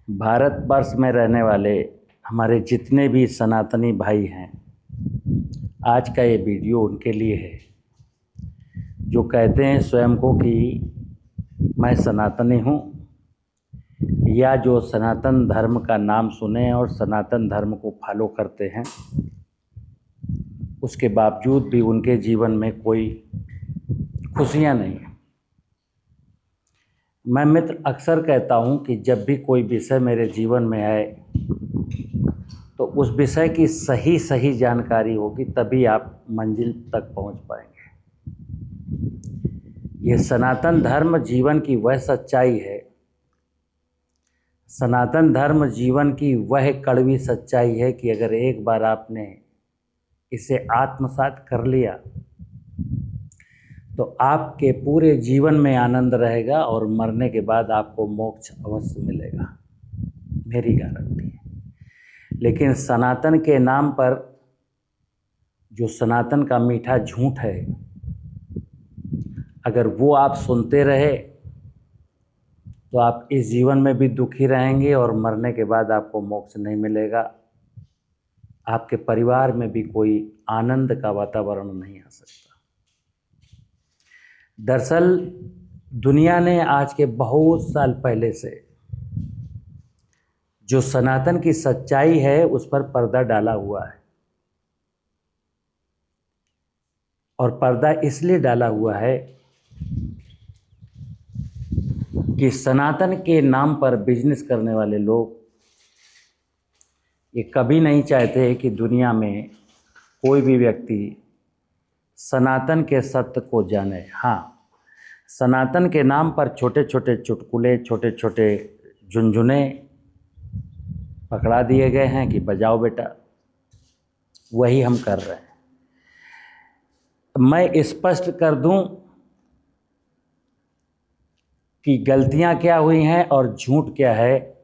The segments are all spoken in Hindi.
भारतवर्ष में रहने वाले हमारे जितने भी सनातनी भाई हैं, आज का ये वीडियो उनके लिए है जो कहते हैं स्वयं को कि मैं सनातनी हूँ, या जो सनातन धर्म का नाम सुने और सनातन धर्म को फॉलो करते हैं, उसके बावजूद भी उनके जीवन में कोई खुशियाँ नहीं हैं। मैं मित्र अक्सर कहता हूँ कि जब भी कोई विषय मेरे जीवन में आए तो उस विषय की सही जानकारी होगी, तभी आप मंजिल तक पहुँच पाएंगे। ये सनातन धर्म जीवन की वह सच्चाई है, सनातन धर्म जीवन की वह कड़वी सच्चाई है कि अगर एक बार आपने इसे आत्मसात कर लिया तो आपके पूरे जीवन में आनंद रहेगा और मरने के बाद आपको मोक्ष अवश्य मिलेगा, मेरी गारंटी है। लेकिन सनातन के नाम पर जो सनातन का मीठा झूठ है, अगर वो आप सुनते रहे तो आप इस जीवन में भी दुखी रहेंगे और मरने के बाद आपको मोक्ष नहीं मिलेगा। आपके परिवार में भी कोई आनंद का वातावरण नहीं आ सकता। दरअसल दुनिया ने आज के बहुत साल पहले से जो सनातन की सच्चाई है उस पर पर्दा डाला हुआ है, और पर्दा इसलिए डाला हुआ है कि सनातन के नाम पर बिजनेस करने वाले लोग ये कभी नहीं चाहते कि दुनिया में कोई भी व्यक्ति सनातन के सत्य को जाने। हाँ, सनातन के नाम पर छोटे छोटे चुटकुले, छोटे छोटे झुनझुने पकड़ा दिए गए हैं कि बजाओ बेटा, वही हम कर रहे हैं। मैं स्पष्ट कर दूं कि गलतियां क्या हुई हैं और झूठ क्या है।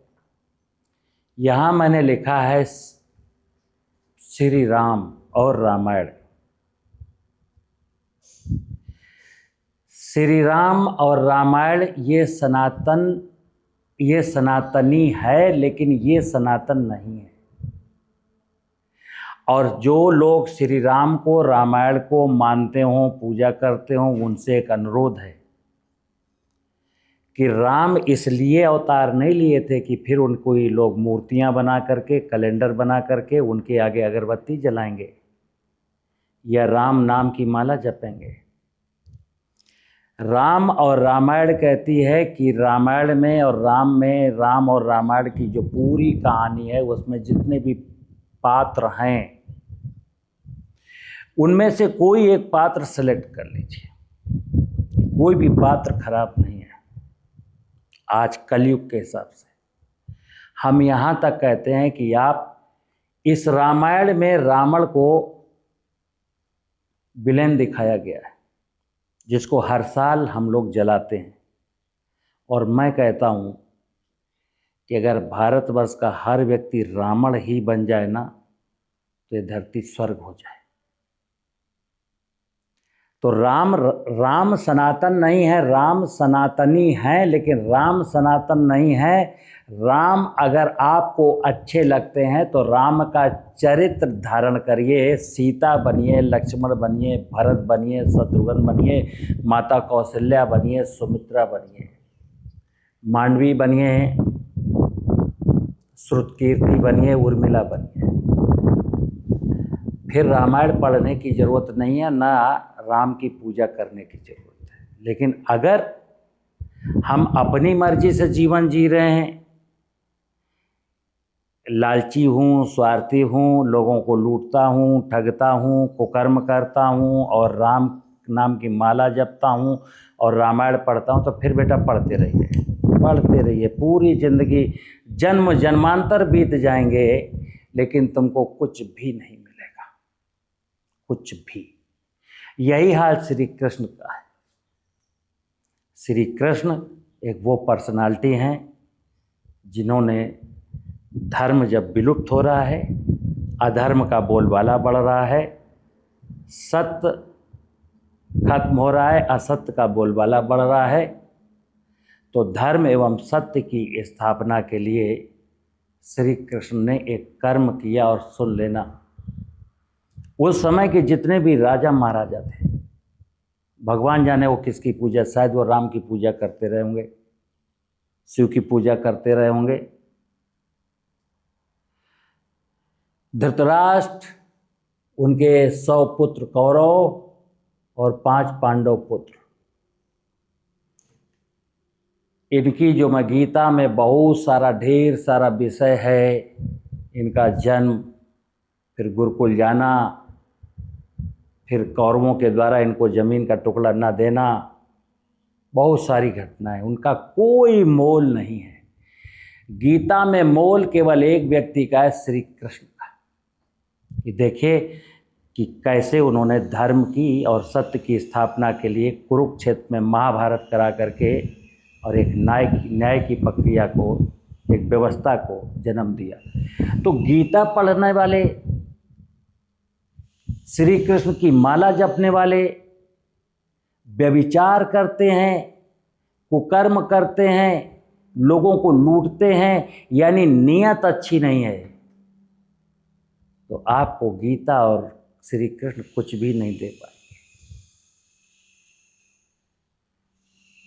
यहाँ मैंने लिखा है श्री राम और रामायण। श्री राम और रामायण ये सनातनी है, लेकिन ये सनातन नहीं है। और जो लोग श्री राम को, रामायण को मानते हों, पूजा करते हों, उनसे एक अनुरोध है कि राम इसलिए अवतार नहीं लिए थे कि फिर उनको ही लोग मूर्तियां बना करके, कैलेंडर बना करके उनके आगे अगरबत्ती जलाएंगे या राम नाम की माला जपेंगे। राम और रामायण कहती है कि रामायण में और राम और रामायण की जो पूरी कहानी है उसमें जितने भी पात्र हैं उनमें से कोई एक पात्र सेलेक्ट कर लीजिए, कोई भी पात्र खराब नहीं है। आज कलयुग के हिसाब से हम यहाँ तक कहते हैं कि आप इस रामायण में रावण को विलेन दिखाया गया है, जिसको हर साल हम लोग जलाते हैं। और मैं कहता हूँ कि अगर भारतवर्ष का हर व्यक्ति रावण ही बन जाए ना, तो ये धरती स्वर्ग हो जाए। तो राम सनातन नहीं है, राम सनातनी है, लेकिन राम सनातन नहीं है। राम अगर आपको अच्छे लगते हैं तो राम का चरित्र धारण करिए, सीता बनिए, लक्ष्मण बनिए, भरत बनिए, शत्रुघ्न बनिए, माता कौशल्या बनिए, सुमित्रा बनिए, मांडवी बनिए, श्रुतकीर्ति बनिए, उर्मिला बनिए। फिर रामायण पढ़ने की ज़रूरत नहीं है, ना राम की पूजा करने की ज़रूरत है। लेकिन अगर हम अपनी मर्जी से जीवन जी रहे हैं, लालची हूँ, स्वार्थी हूँ, लोगों को लूटता हूँ, ठगता हूँ, कुकर्म करता हूँ और राम नाम की माला जपता हूँ और रामायण पढ़ता हूँ, तो फिर बेटा पढ़ते रहिए। पूरी ज़िंदगी जन्म जन्मांतर बीत जाएंगे, लेकिन तुमको कुछ भी नहीं मिलेगा, कुछ भी। यही हाल श्री कृष्ण का है। श्री कृष्ण एक वो पर्सनालिटी हैं जिन्होंने धर्म जब विलुप्त हो रहा है, अधर्म का बोलबाला बढ़ रहा है, सत्य खत्म हो रहा है, असत्य का बोलबाला बढ़ रहा है, तो धर्म एवं सत्य की स्थापना के लिए श्री कृष्ण ने एक कर्म किया और सुन लेना, उस समय के जितने भी राजा महाराजा थे, भगवान जाने वो किसकी पूजा, शायद वो राम की पूजा करते रहे होंगे, शिव की पूजा करते रहे होंगे। धृतराष्ट्र, उनके 100 पुत्र कौरव और 5 पांडव पुत्र, इनकी जो मैं गीता में बहुत सारा ढेर सारा विषय है, इनका जन्म, फिर गुरुकुल जाना, फिर कौरवों के द्वारा इनको ज़मीन का टुकड़ा न देना, बहुत सारी घटनाएं, उनका कोई मोल नहीं है। गीता में मोल केवल एक व्यक्ति का है, श्री कृष्ण का। कि देखिए कि कैसे उन्होंने धर्म की और सत्य की स्थापना के लिए कुरुक्षेत्र में महाभारत करा करके और एक न्याय की प्रक्रिया को, एक व्यवस्था को जन्म दिया। तो गीता पढ़ने वाले, श्री कृष्ण की माला जपने वाले, व्यभिचार करते हैं, कुकर्म करते हैं, लोगों को लूटते हैं, यानी नीयत अच्छी नहीं है, तो आपको गीता और श्री कृष्ण कुछ भी नहीं दे पाएंगे।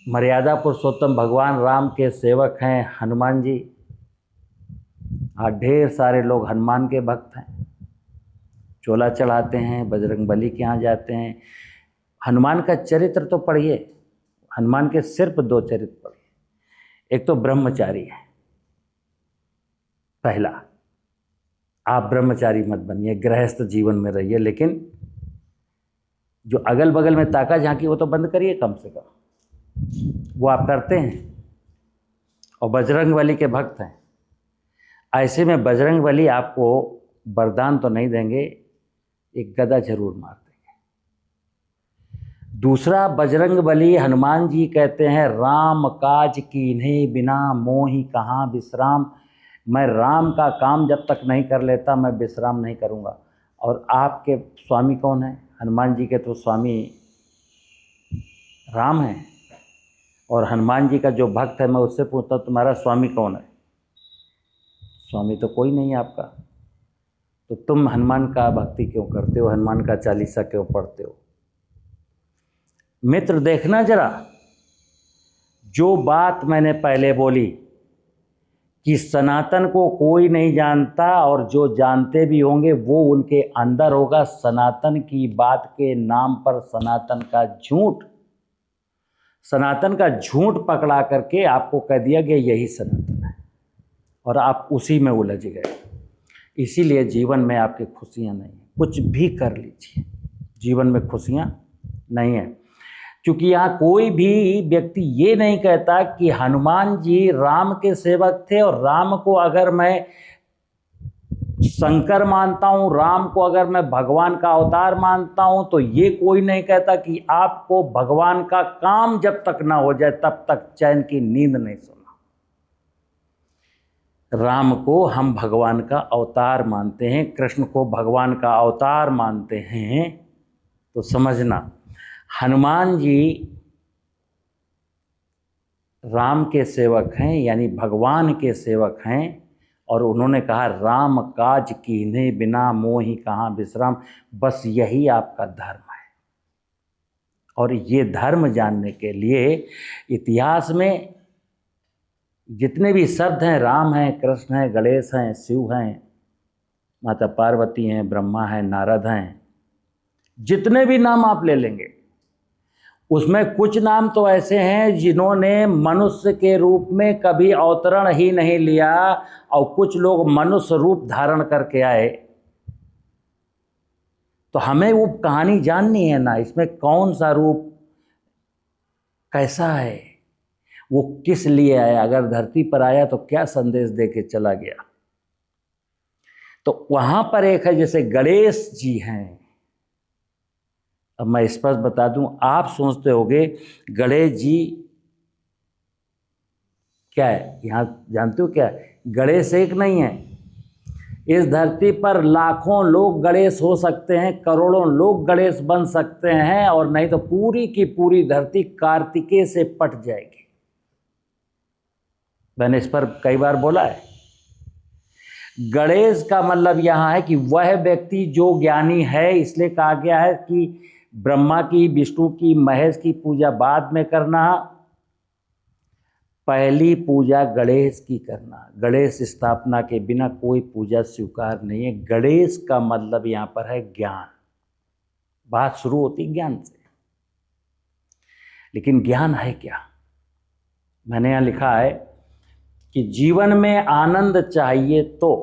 मर्यादा पुरुषोत्तम भगवान राम के सेवक हैं हनुमान जी। आज ढेर सारे लोग हनुमान के भक्त हैं, चोला चढ़ाते हैं, बजरंग बली के यहाँ जाते हैं। हनुमान का चरित्र तो पढ़िए, हनुमान के सिर्फ 2 चरित्र पढ़िए। एक तो ब्रह्मचारी है, पहला, आप ब्रह्मचारी मत बनिए, गृहस्थ जीवन में रहिए, लेकिन जो अगल बगल में ताका झांकी वो तो बंद करिए कम से कम, वो आप करते हैं। और बजरंग बली के भक्त हैं, ऐसे में बजरंग बली आपको वरदान तो नहीं देंगे, एक गदा जरूर मार देंगे। दूसरा, बजरंग बली हनुमान जी कहते हैं, राम काज कीन्हे बिना मोहि कहाँ विश्राम। मैं राम का काम जब तक नहीं कर लेता मैं विश्राम नहीं करूँगा। और आपके स्वामी कौन है? हनुमान जी के तो स्वामी राम हैं। और हनुमान जी का जो भक्त है, मैं उससे पूछता हूँ तुम्हारा स्वामी कौन है? स्वामी तो कोई नहीं है आपका, तो तुम हनुमान का भक्ति क्यों करते हो, हनुमान का चालीसा क्यों पढ़ते हो? मित्र देखना जरा, जो बात मैंने पहले बोली कि सनातन को कोई नहीं जानता और जो जानते भी होंगे वो उनके अंदर होगा। सनातन की बात के नाम पर सनातन का झूठ, सनातन का झूठ पकड़ा करके आपको कह दिया गया यही सनातन है, और आप उसी में उलझ गए। इसीलिए जीवन में आपकी खुशियाँ नहीं हैं। कुछ भी कर लीजिए, जीवन में खुशियाँ नहीं हैं, क्योंकि यहाँ कोई भी व्यक्ति ये नहीं कहता कि हनुमान जी राम के सेवक थे और राम को अगर मैं शंकर मानता हूँ, राम को अगर मैं भगवान का अवतार मानता हूँ, तो ये कोई नहीं कहता कि आपको भगवान का काम जब तक ना हो जाए तब तक चैन की नींद नहीं सोना। राम को हम भगवान का अवतार मानते हैं, कृष्ण को भगवान का अवतार मानते हैं, तो समझना हनुमान जी राम के सेवक हैं, यानी भगवान के सेवक हैं। और उन्होंने कहा राम काज कीन्हे बिना मोहि कहाँ विश्राम। बस यही आपका धर्म है। और ये धर्म जानने के लिए इतिहास में जितने भी शब्द हैं, राम हैं, कृष्ण हैं, गणेश हैं, शिव हैं, माता पार्वती हैं, ब्रह्मा हैं, नारद हैं, जितने भी नाम आप ले लेंगे उसमें कुछ नाम तो ऐसे हैं जिन्होंने मनुष्य के रूप में कभी अवतरण ही नहीं लिया, और कुछ लोग मनुष्य रूप धारण करके आए। तो हमें वो कहानी जाननी है ना, इसमें कौन सा रूप कैसा है, वो किस लिए आया, अगर धरती पर आया तो क्या संदेश दे के चला गया। तो वहां पर एक है, जैसे गणेश जी हैं। अब मैं स्पष्ट बता दूं, आप सोचते होंगे गणेश जी क्या है, यहाँ जानते हो क्या है? गणेश एक नहीं है, इस धरती पर लाखों लोग गणेश हो सकते हैं, करोड़ों लोग गणेश बन सकते हैं, और नहीं तो पूरी की पूरी धरती कार्तिकेय से पट जाएगी। मैंने इस पर कई बार बोला है गणेश का मतलब यहाँ है कि वह व्यक्ति जो ज्ञानी है, इसलिए कहा गया है कि ब्रह्मा की, विष्णु की, महेश की पूजा बाद में करना, पहली पूजा गणेश की करना। गणेश स्थापना के बिना कोई पूजा स्वीकार नहीं है। गणेश का मतलब यहाँ पर है ज्ञान। बात शुरू होती ज्ञान से, लेकिन ज्ञान है क्या? मैंने यहाँ लिखा है कि जीवन में आनंद चाहिए तो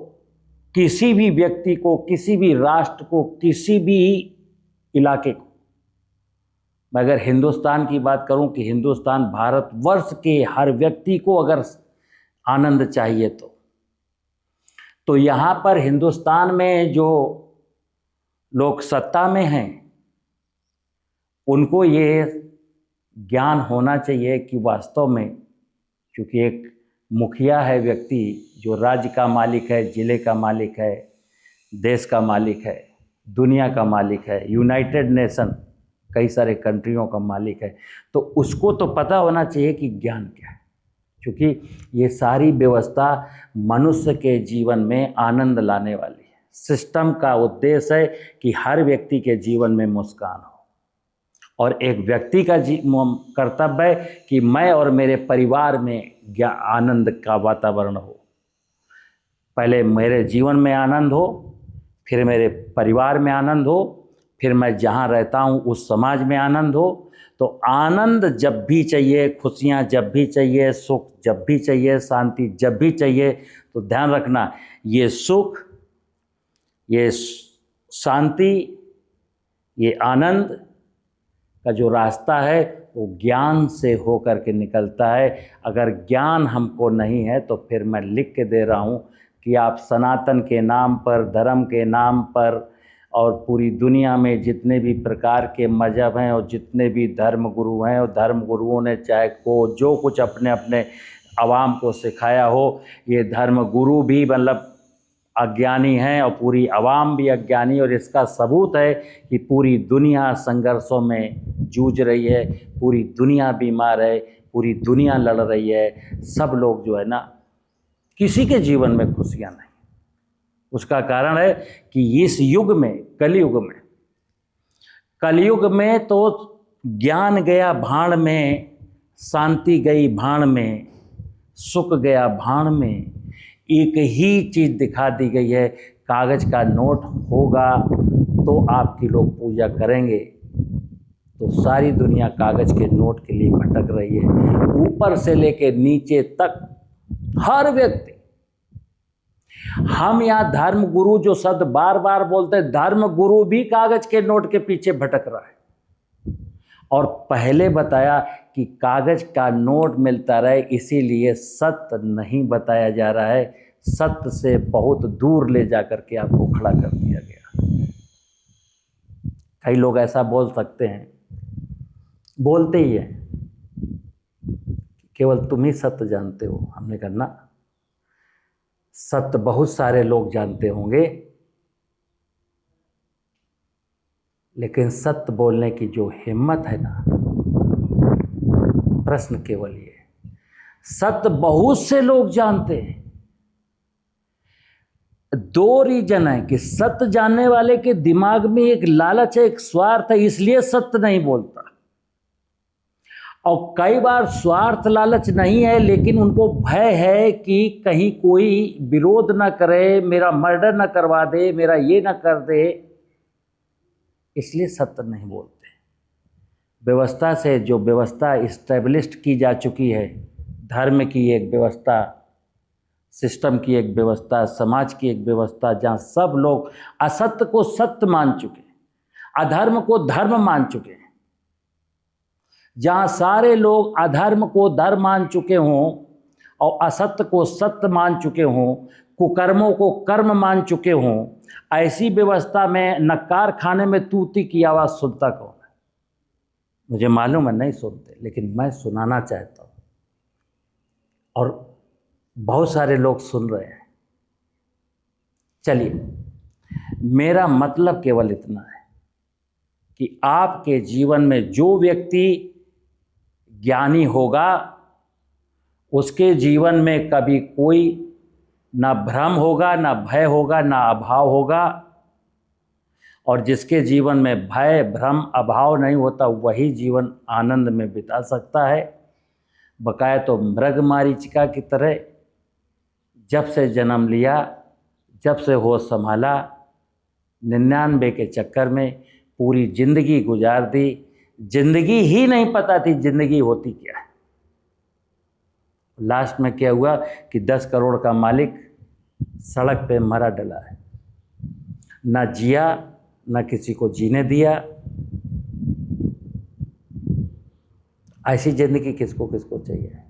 किसी भी व्यक्ति को, किसी भी राष्ट्र को, किसी भी इलाके को, मैं अगर हिंदुस्तान की बात करूं कि हिंदुस्तान, भारतवर्ष के हर व्यक्ति को अगर आनंद चाहिए तो यहाँ पर हिंदुस्तान में जो लोग सत्ता में हैं उनको ये ज्ञान होना चाहिए कि वास्तव में, क्योंकि एक मुखिया है व्यक्ति जो राज्य का मालिक है, जिले का मालिक है, देश का मालिक है, दुनिया का मालिक है, यूनाइटेड नेशन कई सारे कंट्रियों का मालिक है, तो उसको तो पता होना चाहिए कि ज्ञान क्या है, क्योंकि ये सारी व्यवस्था मनुष्य के जीवन में आनंद लाने वाली है। सिस्टम का उद्देश्य है कि हर व्यक्ति के जीवन में मुस्कान हो, और एक व्यक्ति का कर्तव्य है कि मैं और मेरे परिवार में आनंद का वातावरण हो। पहले मेरे जीवन में आनंद हो, फिर मेरे परिवार में आनंद हो, फिर मैं जहाँ रहता हूँ उस समाज में आनंद हो। तो आनंद जब भी चाहिए, खुशियाँ जब भी चाहिए, सुख जब भी चाहिए, शांति जब भी चाहिए, तो ध्यान रखना ये सुख, ये शांति, ये आनंद का जो रास्ता है वो ज्ञान से हो कर के निकलता है। अगर ज्ञान हमको नहीं है तो फिर मैं लिख के दे रहा हूँ कि आप सनातन के नाम पर, धर्म के नाम पर, और पूरी दुनिया में जितने भी प्रकार के मज़हब हैं और जितने भी धर्म गुरु हैं, और धर्म गुरुओं ने चाहे को जो कुछ अपने अपने आवाम को सिखाया हो, ये धर्म गुरु भी मतलब अज्ञानी हैं और पूरी आवाम भी अज्ञानी। और इसका सबूत है कि पूरी दुनिया संघर्षों में जूझ रही है, पूरी दुनिया बीमार है, पूरी दुनिया लड़ रही है। सब लोग जो है ना, किसी के जीवन में खुशियाँ नहीं। उसका कारण है कि इस युग में, कलयुग में तो ज्ञान गया भाण में, शांति गई भाण में, सुख गया भाण में। एक ही चीज़ दिखा दी गई है, कागज़ का नोट होगा तो आपकी लोग पूजा करेंगे। तो सारी दुनिया कागज़ के नोट के लिए भटक रही है। ऊपर से लेके नीचे तक हर व्यक्ति, हम यहाँ धर्म गुरु जो शब्द बार बार बोलते हैं, धर्म गुरु भी कागज़ के नोट के पीछे भटक रहा है। और पहले बताया कि कागज़ का नोट मिलता रहे, इसीलिए सत्य नहीं बताया जा रहा है। सत्य से बहुत दूर ले जा कर के आपको खड़ा कर दिया गया। कई लोग ऐसा बोल सकते हैं, बोलते ही हैं, केवल तुम ही सत्य जानते हो। हमने कहा ना, सत्य बहुत सारे लोग जानते होंगे, लेकिन सत्य बोलने की जो हिम्मत है ना, प्रश्न केवल ये, सत्य बहुत से लोग जानते हैं। दो रीजन है कि सत्य जानने वाले के दिमाग में एक लालच है, एक स्वार्थ है, इसलिए सत्य नहीं बोलता। और कई बार स्वार्थ लालच नहीं है, लेकिन उनको भय है कि कहीं कोई विरोध ना करे, मेरा मर्डर ना करवा दे, मेरा ये ना कर दे, इसलिए सत्य नहीं बोलते। व्यवस्था से जो व्यवस्था इस्टेब्लिश्ड की जा चुकी है, धर्म की एक व्यवस्था, सिस्टम की एक व्यवस्था, समाज की एक व्यवस्था, जहाँ सब लोग असत्य को सत्य मान चुके, अधर्म को धर्म मान चुके हैं, जहाँ सारे लोग अधर्म को धर्म मान चुके हों और असत्य को सत्य मान चुके हों, कुकर्मों को कर्म मान चुके हों, ऐसी व्यवस्था में न कारखाने में तूती की आवाज़ सुनता कौन है? मुझे मालूम है नहीं सुनते, लेकिन मैं सुनाना चाहता हूँ और बहुत सारे लोग सुन रहे हैं। चलिए, मेरा मतलब केवल इतना है कि आपके जीवन में जो व्यक्ति ज्ञानी होगा, उसके जीवन में कभी कोई ना भ्रम होगा, ना भय होगा, ना अभाव होगा। और जिसके जीवन में भय, भ्रम, अभाव नहीं होता वही जीवन आनंद में बिता सकता है। बकाया तो मृग मारीचिका की तरह जब से जन्म लिया, जब से होश संभाला, 99 के चक्कर में पूरी जिंदगी गुजार दी। जिंदगी ही नहीं पता थी जिंदगी होती क्या है। लास्ट में क्या हुआ कि 10 करोड़ का मालिक सड़क पे मरा डला है, ना जिया, ना किसी को जीने दिया। ऐसी जिंदगी किसको किसको चाहिए।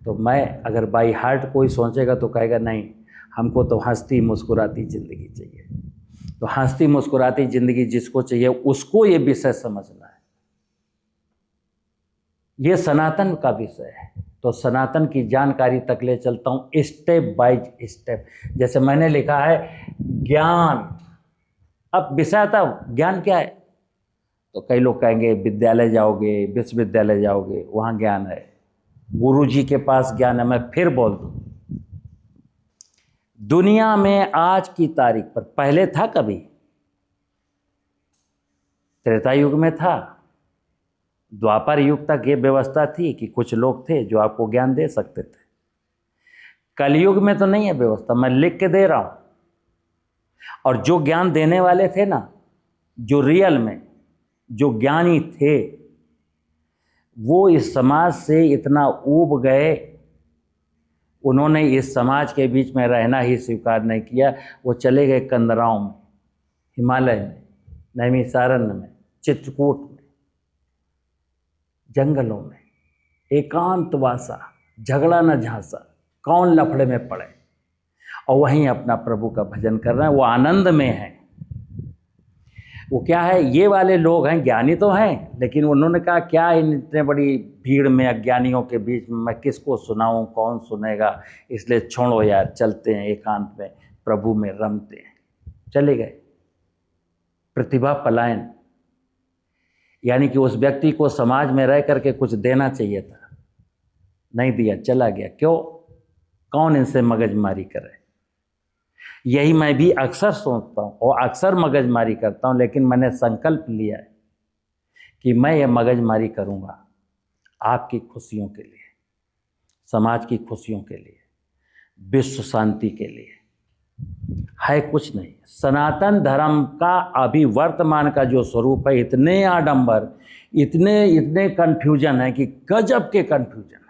तो मैं अगर बाई हार्ट कोई सोचेगा तो कहेगा नहीं, हमको तो हंसती मुस्कुराती ज़िंदगी चाहिए। तो हंसती मुस्कुराती ज़िंदगी जिसको चाहिए उसको ये विषय समझना है, ये सनातन का विषय है। तो सनातन की जानकारी तक ले चलता हूँ स्टेप बाय स्टेप। जैसे मैंने लिखा है ज्ञान, अब विषय था ज्ञान क्या है, तो कई लोग कहेंगे विद्यालय जाओगे, विश्वविद्यालय जाओगे, वहाँ ज्ञान है, गुरु जी के पास ज्ञान है। मैं फिर बोल दूँ, दुनिया में आज की तारीख पर, पहले था कभी, त्रेता युग में था, द्वापर युग तक ये व्यवस्था थी कि कुछ लोग थे जो आपको ज्ञान दे सकते थे। कलयुग में तो नहीं है व्यवस्था, मैं लिख के दे रहा हूं। और जो ज्ञान देने वाले थे ना, जो रियल में जो ज्ञानी थे, वो इस समाज से इतना ऊब गए, उन्होंने इस समाज के बीच में रहना ही स्वीकार नहीं किया। वो चले गए कंदराओं में, हिमालय में, नैमिषारण्य में, चित्रकूट में, जंगलों में, एकांतवासा, झगड़ा न झांसा, कौन लफड़े में पड़े, और वहीं अपना प्रभु का भजन कर रहे हैं। वो आनंद में हैं। वो क्या है, ये वाले लोग हैं, ज्ञानी तो हैं, लेकिन उन्होंने कहा क्या इन इतने बड़ी भीड़ में, अज्ञानियों के बीच में मैं किसको सुनाऊं, कौन सुनेगा, इसलिए छोड़ो यार, चलते हैं एकांत में, प्रभु में रमते हैं। चले गए। प्रतिभा पलायन, यानी कि उस व्यक्ति को समाज में रह करके कुछ देना चाहिए था, नहीं दिया, चला गया। क्यों? कौन इनसे मगजमारी करे। यही मैं भी अक्सर सोचता हूँ और अक्सर मगजमारी करता हूँ, लेकिन मैंने संकल्प लिया है कि मैं ये मगजमारी करूँगा आपकी खुशियों के लिए, समाज की खुशियों के लिए, विश्व शांति के लिए। है कुछ नहीं। सनातन धर्म का अभी वर्तमान का जो स्वरूप है, इतने आडंबर, इतने कन्फ्यूजन है कि गजब के कन्फ्यूजन है।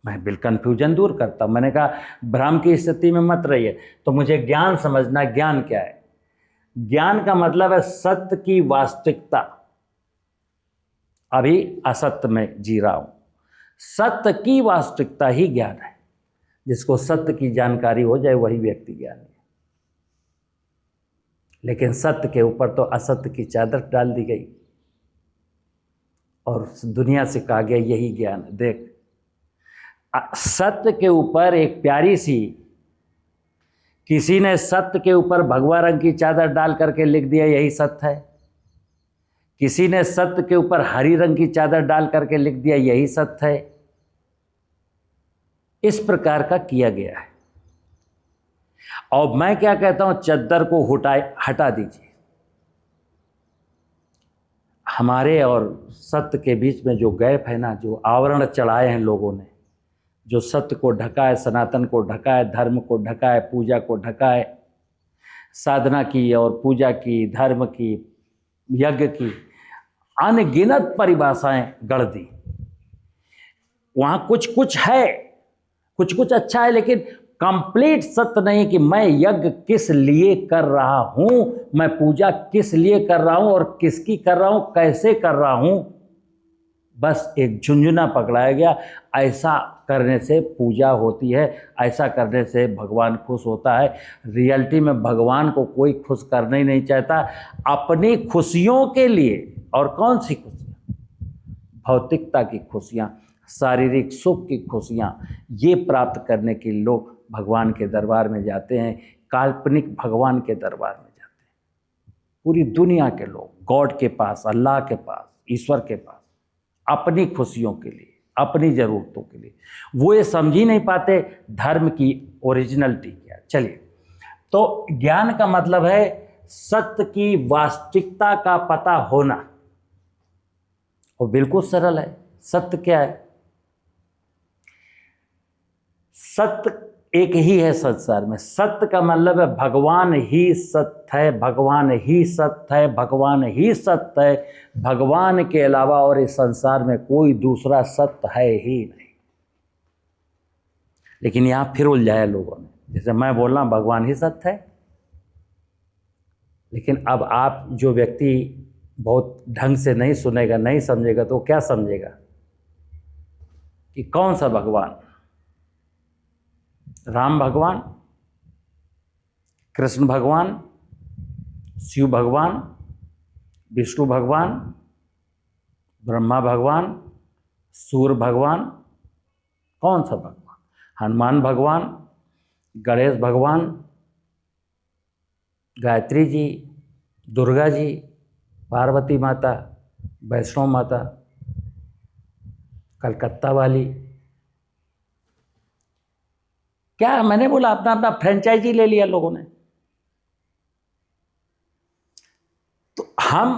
मैं बिल कन्फ्यूजन दूर करता हूँ। मैंने कहा भ्रम की स्थिति में मत रहिए। तो मुझे ज्ञान समझना, ज्ञान क्या है? ज्ञान का मतलब है सत्य की वास्तविकता। अभी असत्य में जी रहा हूं, सत्य की वास्तविकता ही ज्ञान है। जिसको सत्य की जानकारी हो जाए वही व्यक्ति ज्ञानी है। लेकिन सत्य के ऊपर तो असत्य की चादर डाल दी गई और दुनिया से कहा गया यही ज्ञान है। देख, सत्य के ऊपर एक प्यारी सी, किसी ने सत्य के ऊपर भगवा रंग की चादर डाल करके लिख दिया यही सत्य है। किसी ने सत्य के ऊपर हरी रंग की चादर डाल करके लिख दिया यही सत्य है। इस प्रकार का किया गया है। और मैं क्या कहता हूं, चद्दर को हटा दीजिए। हमारे और सत्य के बीच में जो गैप है ना, जो आवरण चढ़ाए हैं लोगों ने, जो सत्य को ढका है, सनातन को ढका है, धर्म को ढका है, पूजा को ढका है, साधना की और पूजा की, धर्म की, यज्ञ की अनगिनत परिभाषाएं गढ़ दी। वहां कुछ कुछ है, कुछ कुछ अच्छा है, लेकिन कंप्लीट सत्य नहीं कि मैं यज्ञ किस लिए कर रहा हूं, मैं पूजा किस लिए कर रहा हूं और किसकी कर रहा हूं, कैसे कर रहा हूं। बस एक झुंझुना पकड़ाया गया, ऐसा करने से पूजा होती है, ऐसा करने से भगवान खुश होता है। रियलिटी में भगवान को कोई खुश करना ही नहीं चाहता। अपनी खुशियों के लिए, और कौन सी खुशियाँ? भौतिकता की खुशियाँ, शारीरिक सुख की खुशियाँ, ये प्राप्त करने के लोग भगवान के दरबार में जाते हैं, काल्पनिक भगवान के दरबार में जाते हैं। पूरी दुनिया के लोग गॉड के पास, अल्लाह के पास, ईश्वर के पास, अपनी खुशियों के लिए, अपनी ज़रूरतों के लिए। वो ये समझ ही नहीं पाते धर्म की ओरिजिनलिटी क्या। चलिए, तो ज्ञान का मतलब है सत्य की वास्तविकता का पता होना, और बिल्कुल सरल है। सत्य क्या है? सत्य एक ही है संसार में। सत्य का मतलब है भगवान ही सत्य है, भगवान ही सत्य है, भगवान ही सत्य है। भगवान के अलावा और इस संसार में कोई दूसरा सत्य है ही नहीं। लेकिन यहां फिर उलझाया लोगों ने, जैसे मैं बोल रहा हूं भगवान ही सत्य है, लेकिन अब आप जो व्यक्ति बहुत ढंग से नहीं सुनेगा, नहीं समझेगा, तो क्या समझेगा कि कौन सा भगवान? राम भगवान, कृष्ण भगवान, शिव भगवान, विष्णु भगवान, ब्रह्मा भगवान, सूर्य भगवान, कौन सा भगवान? हनुमान भगवान, गणेश भगवान, गायत्री जी, दुर्गा जी, पार्वती माता, वैष्णो माता, कलकत्ता वाली। क्या मैंने बोला, अपना अपना फ्रेंचाइजी ले लिया लोगों ने। तो हम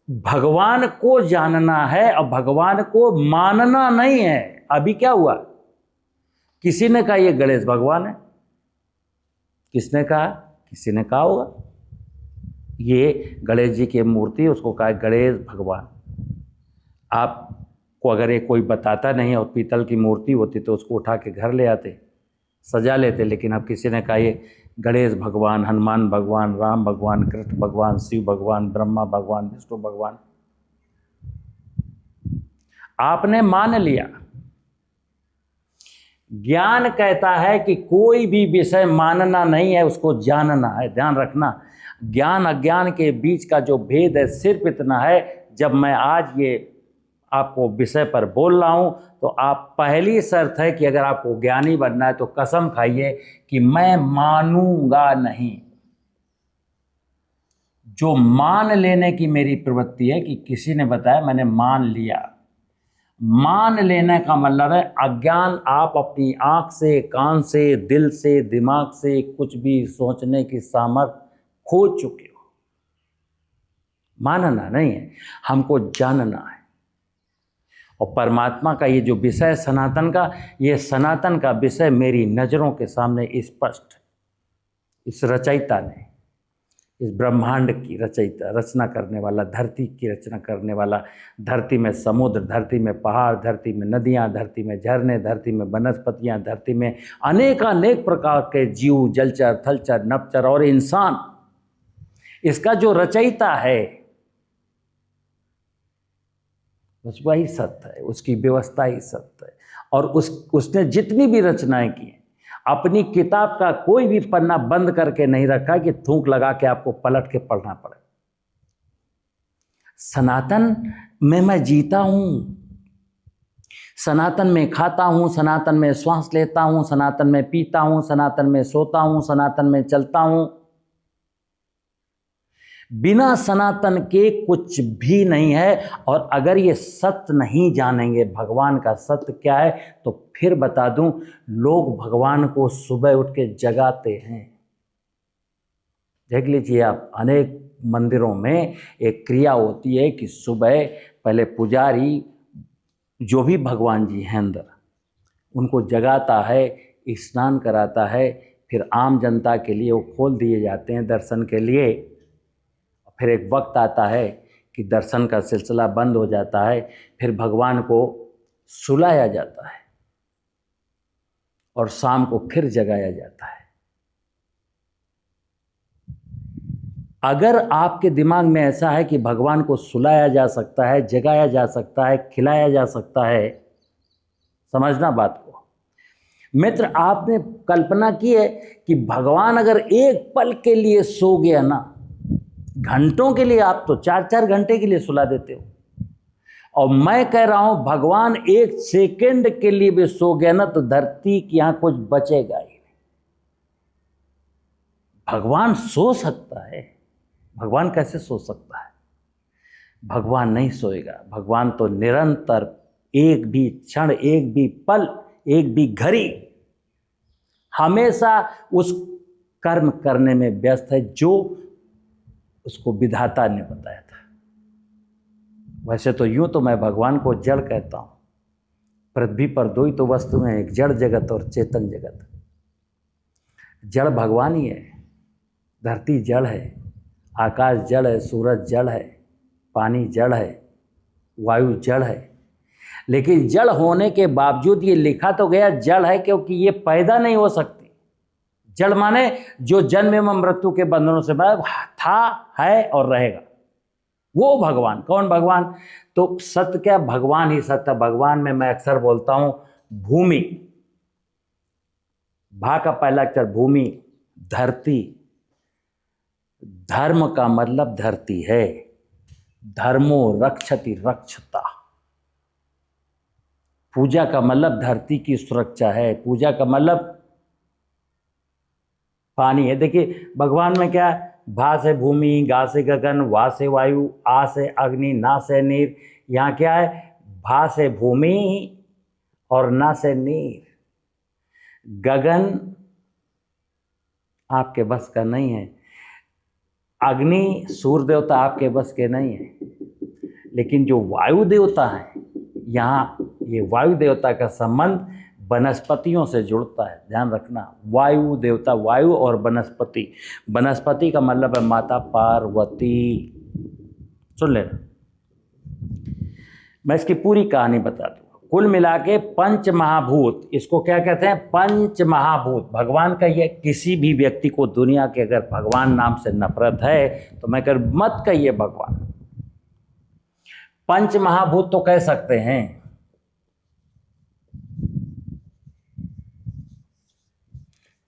भगवान को जानना है और भगवान को मानना नहीं है। अभी क्या हुआ, किसी ने कहा ये गणेश भगवान है, किसने कहा? किसी ने कहा होगा ये गणेश जी की मूर्ति, उसको कहा गणेश भगवान। आपको अगर ये कोई बताता नहीं और पीतल की मूर्ति होती तो उसको उठा के घर ले आते, सजा लेते। लेकिन अब किसी ने कहा ये गणेश भगवान, हनुमान भगवान, राम भगवान, कृष्ण भगवान, शिव भगवान, ब्रह्मा भगवान, विष्णु भगवान। आपने मान लिया। ज्ञान कहता है कि कोई भी विषय मानना नहीं है, उसको जानना है। ध्यान रखना, ज्ञान अज्ञान के बीच का जो भेद है सिर्फ इतना है, जब मैं आज ये आपको विषय पर बोल रहा हूं तो आप पहली शर्त है कि अगर आपको ज्ञानी बनना है तो कसम खाइए कि मैं मानूंगा नहीं। जो मान लेने की मेरी प्रवृत्ति है कि किसी ने बताया मैंने मान लिया। मान लेने का मतलब है अज्ञान, आप अपनी आंख से, कान से, दिल से, दिमाग से कुछ भी सोचने की सामर्थ्य खो चुके हो। मानना नहीं है, हमको जानना है। और परमात्मा का ये जो विषय सनातन का, ये सनातन का विषय मेरी नज़रों के सामने स्पष्ट है। इस रचयिता ने, इस ब्रह्मांड की रचयिता, रचना करने वाला, धरती की रचना करने वाला, धरती में समुद्र, धरती में पहाड़, धरती में नदियाँ, धरती में झरने, धरती में वनस्पतियाँ, धरती में अनेकानेक प्रकार के जीव, जलचर, थलचर, नभचर और इंसान, इसका जो रचयिता है बस वही सत्य है, उसकी व्यवस्था ही सत्य है। और उसने जितनी भी रचनाएं की, अपनी किताब का कोई भी पन्ना बंद करके नहीं रखा कि थूक लगा के आपको पलट के पढ़ना पड़े। सनातन में मैं जीता हूं, सनातन में खाता हूं, सनातन में श्वास लेता हूं, सनातन में पीता हूं, सनातन में सोता हूं, सनातन में चलता हूं। बिना सनातन के कुछ भी नहीं है। और अगर ये सत्य नहीं जानेंगे भगवान का सत्य क्या है, तो फिर बता दूं, लोग भगवान को सुबह उठ के जगाते हैं। देख लीजिए आप, अनेक मंदिरों में एक क्रिया होती है कि सुबह पहले पुजारी, जो भी भगवान जी हैं अंदर, उनको जगाता है, स्नान कराता है, फिर आम जनता के लिए वो खोल दिए जाते हैं दर्शन के लिए। फिर एक वक्त आता है कि दर्शन का सिलसिला बंद हो जाता है, फिर भगवान को सुलाया जाता है और शाम को फिर जगाया जाता है। अगर आपके दिमाग में ऐसा है कि भगवान को सुलाया जा सकता है, जगाया जा सकता है, खिलाया जा सकता है, समझना बात को मित्र, आपने कल्पना की है कि भगवान अगर एक पल के लिए सो गया ना, घंटों के लिए, आप तो 4-4 घंटे के लिए सुला देते हो, और मैं कह रहा हूं भगवान एक सेकंड के लिए भी सो गया ना तो धरती की यहां कुछ बचेगा ही। भगवान सो सकता है? भगवान कैसे सो सकता है? भगवान नहीं सोएगा। भगवान तो निरंतर एक भी क्षण, एक भी पल, एक भी घड़ी हमेशा उस कर्म करने में व्यस्त है जो उसको विधाता ने बताया था। वैसे तो यूं तो मैं भगवान को जड़ कहता हूं। पृथ्वी पर दो ही तो वस्तु हैं, एक जड़ जगत और चेतन जगत। जड़ भगवान ही है, धरती जड़ है, आकाश जड़ है, सूरज जड़ है, पानी जड़ है, वायु जड़ है। लेकिन जड़ होने के बावजूद ये लिखा तो गया जड़ है क्योंकि ये पैदा नहीं हो सकती। जड़ माने जो जन्म एवं मृत्यु के बंधनों से था, है और रहेगा, वो भगवान। कौन भगवान? तो सत्य क्या? भगवान ही सत्य। भगवान में मैं अक्सर बोलता हूं भूमि, भा का पहला अक्षर भूमि, धरती। धर्म का मतलब धरती है। धर्मो रक्षति रक्षता। पूजा का मतलब धरती की सुरक्षा है। पूजा का मतलब पानी है। देखिए भगवान में क्या है? भा से भूमि, गा से गगन, वा से वायु, आ से अग्नि, ना से नीर। यहाँ क्या है? भा से भूमि और ना से नीर। गगन आपके बस का नहीं है, अग्नि सूर्य देवता आपके बस के नहीं है। लेकिन जो वायु देवता है, यहाँ ये वायु देवता का संबंध वनस्पतियों से जुड़ता है। ध्यान रखना, वायु देवता, वायु और वनस्पति। वनस्पति का मतलब है माता पार्वती। सुन लेना, मैं इसकी पूरी कहानी बता दूँ। कुल मिला के पंच महाभूत, इसको क्या कहते हैं? पंच महाभूत। भगवान का ये, किसी भी व्यक्ति को दुनिया के अगर भगवान नाम से नफरत है तो मैं कर मत कहिए भगवान। पंच महाभूत तो कह सकते हैं।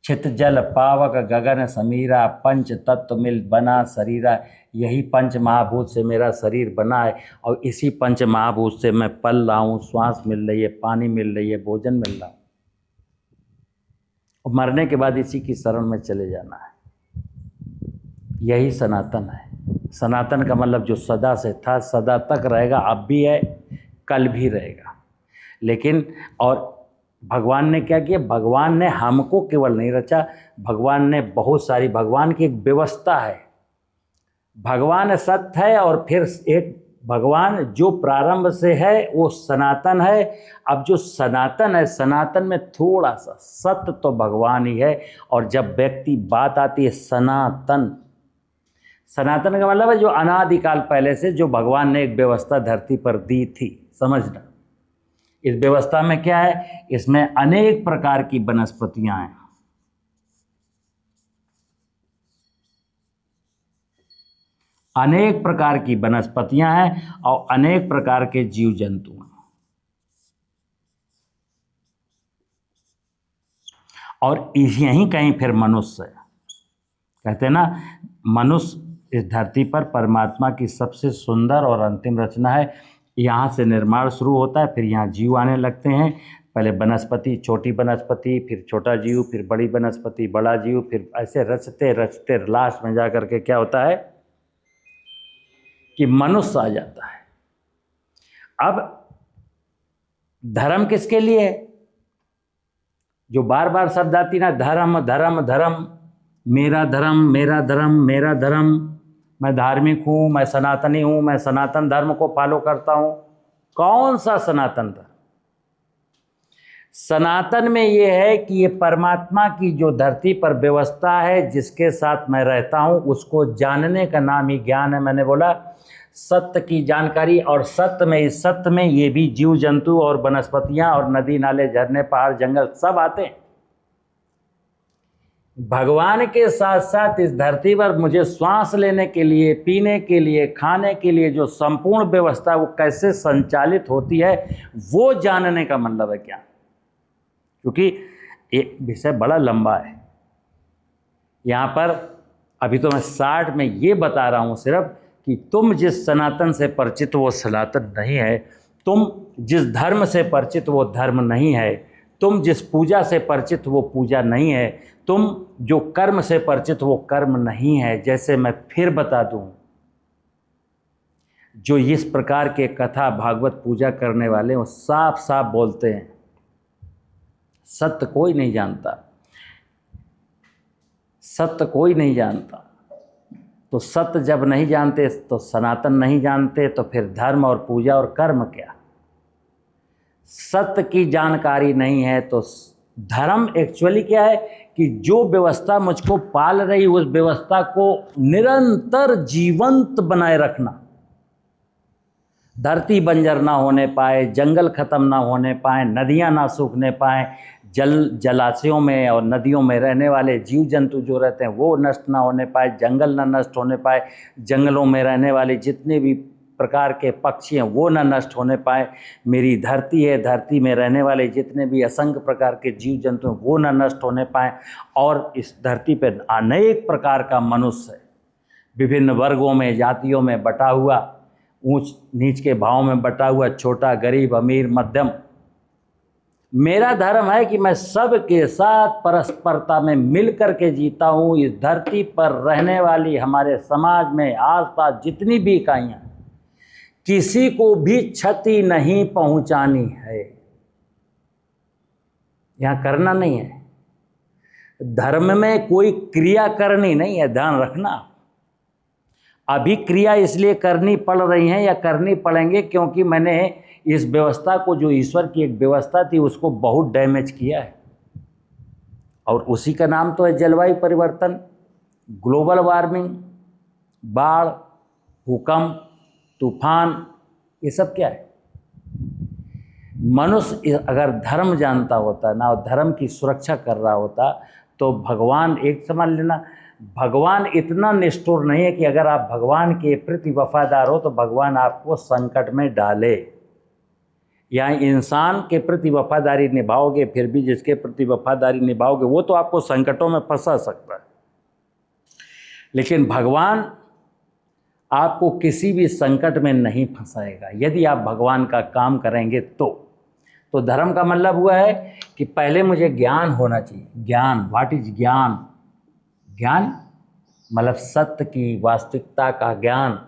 चित जल पावक गगन समीरा, पंच तत्व मिल बना शरीरा। यही पंच महाभूत से मेरा शरीर बना है और इसी पंच महाभूत से मैं पल रहा हूँ, श्वास मिल रही है, पानी मिल रही है, भोजन मिल रहा है। और मरने के बाद इसी की शरण में चले जाना है। यही सनातन है। सनातन का मतलब जो सदा से था, सदा तक रहेगा, अब भी है, कल भी रहेगा। लेकिन और भगवान ने क्या किया? भगवान ने हमको केवल नहीं रचा, भगवान ने बहुत सारी, भगवान की एक व्यवस्था है। भगवान सत्य है और फिर एक भगवान जो प्रारंभ से है वो सनातन है। अब जो सनातन है, सनातन में थोड़ा सा सत्य तो भगवान ही है। और जब व्यक्ति बात आती है सनातन, सनातन का मतलब है जो अनादिकाल पहले से जो भगवान ने एक व्यवस्था धरती पर दी थी। समझना, इस व्यवस्था में क्या है? इसमें अनेक प्रकार की वनस्पतियां हैं, अनेक प्रकार की वनस्पतियां हैं और अनेक प्रकार के जीव जंतु हैं। और यहीं कहीं फिर मनुष्य है। कहते हैं ना, मनुष्य इस धरती पर परमात्मा की सबसे सुंदर और अंतिम रचना है। यहाँ से निर्माण शुरू होता है, फिर यहाँ जीव आने लगते हैं। पहले वनस्पति, छोटी वनस्पति, फिर छोटा जीव, फिर बड़ी वनस्पति, बड़ा जीव, फिर ऐसे रचते रचते लास्ट में जा करके क्या होता है कि मनुष्य आ जाता है। अब धर्म किसके लिए है? जो बार बार शब्द आती ना, धर्म धर्म धर्म, मेरा धर्म मेरा धर्म मेरा धर्म, मैं धार्मिक हूँ, मैं सनातनी हूँ, मैं सनातन धर्म को फॉलो करता हूँ। कौन सा सनातन धर्म? सनातन में ये है कि ये परमात्मा की जो धरती पर व्यवस्था है, जिसके साथ मैं रहता हूँ, उसको जानने का नाम ही ज्ञान है। मैंने बोला सत्य की जानकारी, और सत्य में, इस सत्य में ये भी जीव जंतु और वनस्पतियाँ और नदी नाले झरने पहाड़ जंगल सब आते हैं। भगवान के साथ साथ इस धरती पर मुझे श्वास लेने के लिए, पीने के लिए, खाने के लिए जो संपूर्ण व्यवस्था वो कैसे संचालित होती है, वो जानने का मतलब है क्या। क्योंकि ये विषय बड़ा लंबा है। यहाँ पर अभी तो मैं 60 में ये बता रहा हूँ सिर्फ कि तुम जिस सनातन से परिचित वो सनातन नहीं है, तुम जिस धर्म से परिचित वो धर्म नहीं है, तुम जिस पूजा से परिचित वो पूजा नहीं है, तुम जो कर्म से परिचित वो कर्म नहीं है। जैसे मैं फिर बता दूं, जो इस प्रकार के कथा भागवत पूजा करने वाले वो साफ साफ बोलते हैं सत्य कोई नहीं जानता, सत्य कोई नहीं जानता। तो सत्य जब नहीं जानते तो सनातन नहीं जानते, तो फिर धर्म और पूजा और कर्म क्या? सत्य की जानकारी नहीं है तो धर्म एक्चुअली क्या है कि जो व्यवस्था मुझको पाल रही उस व्यवस्था को निरंतर जीवंत बनाए रखना, धरती बंजर ना होने पाए, जंगल खत्म ना होने पाए, नदियां ना सूखने पाए, जलाशयों में और नदियों में रहने वाले जीव जंतु जो रहते हैं वो नष्ट ना होने पाए, जंगल ना नष्ट होने पाए, जंगलों में रहने वाले जितने भी प्रकार के पक्षी हैं वो ना नष्ट होने पाए, मेरी धरती है, धरती में रहने वाले जितने भी असंख्य प्रकार के जीव जंतु हैं वो ना नष्ट होने पाए, और इस धरती पर अनेक प्रकार का मनुष्य है, विभिन्न वर्गों में जातियों में बटा हुआ, ऊंच नीच के भाव में बटा हुआ, छोटा गरीब अमीर मध्यम। मेरा धर्म है कि मैं सब के साथ परस्परता में मिल कर के जीता हूँ। इस धरती पर रहने वाली हमारे समाज में आसपास जितनी भी इकाइयाँ, किसी को भी क्षति नहीं पहुँचानी है, यहाँ करना नहीं है। धर्म में कोई क्रिया करनी नहीं है, ध्यान रखना। अभी क्रिया इसलिए करनी पड़ रही हैं या करनी पड़ेंगे क्योंकि मैंने इस व्यवस्था को, जो ईश्वर की एक व्यवस्था थी, उसको बहुत डैमेज किया है, और उसी का नाम तो है जलवायु परिवर्तन, ग्लोबल वार्मिंग, बाढ़, भूकंप, तूफान, ये सब क्या है? मनुष्य अगर धर्म जानता होता ना और धर्म की सुरक्षा कर रहा होता तो भगवान, एक समझ लेना, भगवान इतना निष्ठुर नहीं है कि अगर आप भगवान के प्रति वफादार हो तो भगवान आपको संकट में डाले। या इंसान के प्रति वफादारी निभाओगे फिर भी जिसके प्रति वफादारी निभाओगे वो तो आपको संकटों में फंसा सकता है, लेकिन भगवान आपको किसी भी संकट में नहीं फंसाएगा यदि आप भगवान का काम करेंगे तो धर्म का मतलब हुआ है कि पहले मुझे ज्ञान होना चाहिए। ज्ञान, व्हाट इज ज्ञान? ज्ञान मतलब सत्य की वास्तविकता का ज्ञान।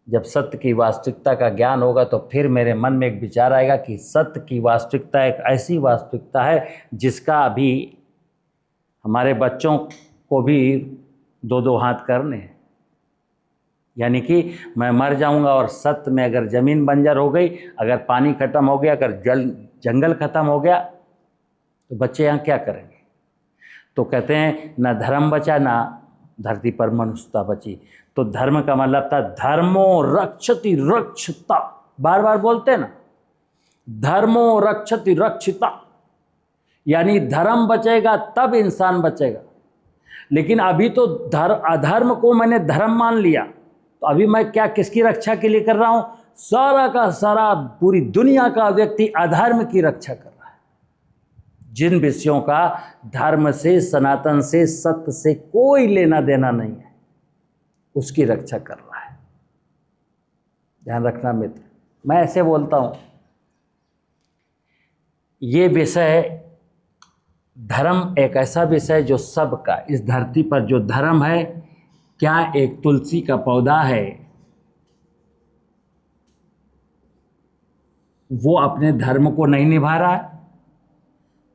जब सत्य की वास्तविकता का ज्ञान होगा तो फिर मेरे मन में एक विचार आएगा कि सत्य की वास्तविकता एक ऐसी वास्तविकता है जिसका अभी हमारे बच्चों को भी दो दो हाथ करने हैं। यानी कि मैं मर जाऊंगा और सत्य में अगर ज़मीन बंजर हो गई, अगर पानी खत्म हो गया, अगर जंगल खत्म हो गया तो बच्चे यहाँ क्या करेंगे? तो कहते हैं ना धर्म बचा ना धरती पर मनुष्यता बची। तो धर्म का मतलब था धर्मो रक्षति रक्षिता, बार बार बोलते हैं ना, धर्मो रक्षति रक्षिता, यानी धर्म बचेगा तब इंसान बचेगा। लेकिन अभी तो अधर्म को मैंने धर्म मान लिया, तो अभी मैं क्या किसकी रक्षा के लिए कर रहा हूं? सारा का सारा पूरी दुनिया का व्यक्ति अधर्म की रक्षा कर रहा है। जिन विषयों का धर्म से, सनातन से, सत्य से कोई लेना देना नहीं है, उसकी रक्षा कर रहा है। ध्यान रखना मित्र, मैं ऐसे बोलता हूं, ये विषय धर्म एक ऐसा विषय जो सबका, इस धरती पर जो धर्म है, क्या एक तुलसी का पौधा है वो अपने धर्म को नहीं निभा रहा है?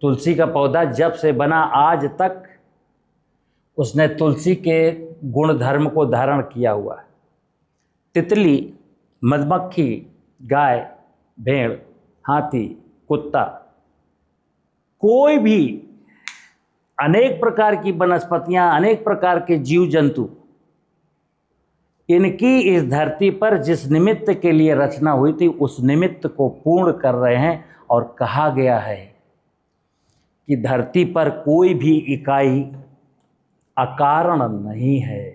तुलसी का पौधा जब से बना आज तक उसने तुलसी के गुण धर्म को धारण किया हुआ है। तितली, मधुमक्खी, गाय, भेड़, हाथी, कुत्ता, कोई भी अनेक प्रकार की वनस्पतियां, अनेक प्रकार के जीव जंतु, इनकी इस धरती पर जिस निमित्त के लिए रचना हुई थी उस निमित्त को पूर्ण कर रहे हैं। और कहा गया है कि धरती पर कोई भी इकाई अकारण नहीं है,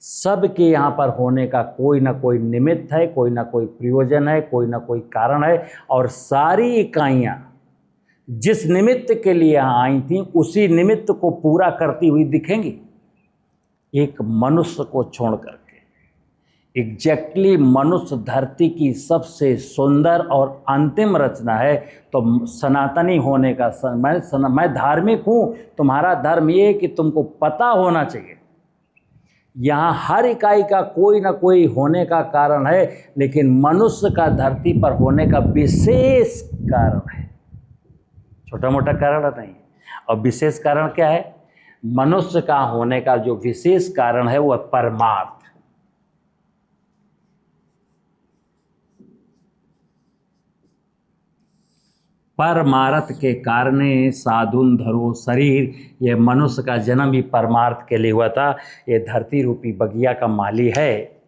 सबके यहाँ पर होने का कोई ना कोई निमित्त है, कोई ना कोई प्रयोजन है, कोई ना कोई कारण है। और सारी इकाइयाँ जिस निमित्त के लिए यहाँ आई थी उसी निमित्त को पूरा करती हुई दिखेंगी, एक मनुष्य को छोड़ करके। एग्जैक्टली मनुष्य धरती की सबसे सुंदर और अंतिम रचना है। तो सनातनी होने का मैं धार्मिक हूँ, तुम्हारा धर्म ये है कि तुमको पता होना चाहिए यहाँ हर इकाई का कोई ना कोई होने का कारण है, लेकिन मनुष्य का धरती पर होने का विशेष कारण है, छोटा मोटा कारण नहीं। और विशेष कारण क्या है? मनुष्य का होने का जो विशेष कारण है वह परमार्थ। परमार्थ के कारणे साधुन धरो शरीर। ये मनुष्य का जन्म ही परमार्थ के लिए हुआ था। ये धरती रूपी बगिया का माली है,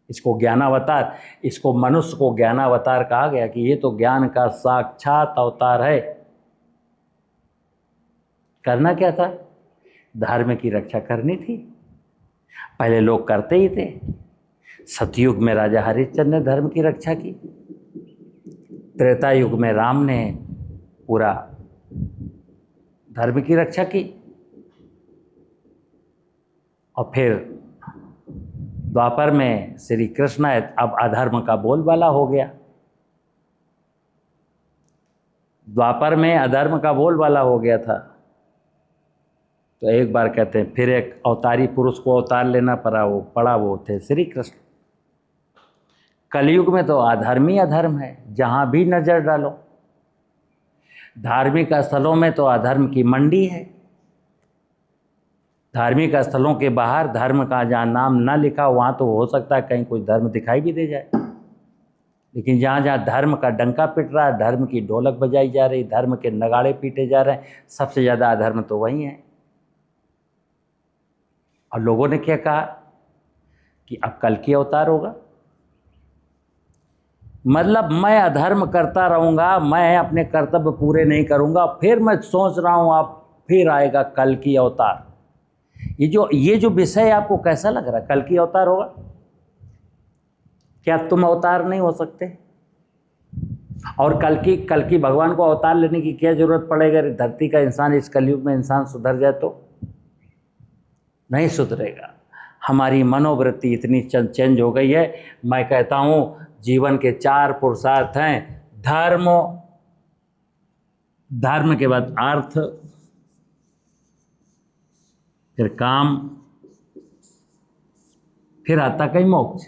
इसको ज्ञानावतार, इसको मनुष्य को ज्ञानावतार कहा गया कि ये तो ज्ञान का साक्षात अवतार है। करना क्या था? धर्म की रक्षा करनी थी। पहले लोग करते ही थे। सतयुग में राजा हरिश्चंद्र ने धर्म की रक्षा की, त्रेता युग में राम ने पूरा धर्म की रक्षा की, और फिर द्वापर में श्री कृष्ण अब अधर्म का बोलबाला हो गया। द्वापर में अधर्म का बोलबाला हो गया था, तो एक बार कहते हैं फिर एक अवतारी पुरुष को अवतार लेना पड़ा, वो थे श्री कृष्ण। कलयुग में तो अधर्म ही अधर्म है, जहाँ भी नज़र डालो। धार्मिक स्थलों में तो अधर्म की मंडी है। धार्मिक स्थलों के बाहर धर्म का जहाँ नाम ना लिखा वहाँ तो हो सकता है कहीं कोई धर्म दिखाई भी दे जाए, लेकिन जहाँ जहाँ धर्म का डंका पिट रहा है, धर्म की ढोलक बजाई जा रही, धर्म के नगाड़े पीटे जा रहे हैं, सबसे ज़्यादा अधर्म तो वही है। और लोगों ने क्या कहा कि अब कल की अवतार होगा, मतलब मैं अधर्म करता रहूँगा, मैं अपने कर्तव्य पूरे नहीं करूँगा, फिर मैं सोच रहा हूँ अब फिर आएगा कल की अवतार। ये जो विषय आपको कैसा लग रहा है? कल की अवतार होगा? क्या तुम अवतार नहीं हो सकते? और कल की भगवान को अवतार लेने की क्या जरूरत पड़ेगा? धरती का इंसान, इस कलयुग में इंसान सुधर जाए तो नहीं सुधरेगा। हमारी मनोवृत्ति इतनी चेंज हो गई है। मैं कहता हूँ जीवन के 4 पुरुषार्थ हैं। धर्म के बाद अर्थ, फिर काम, फिर आता कहीं मोक्ष।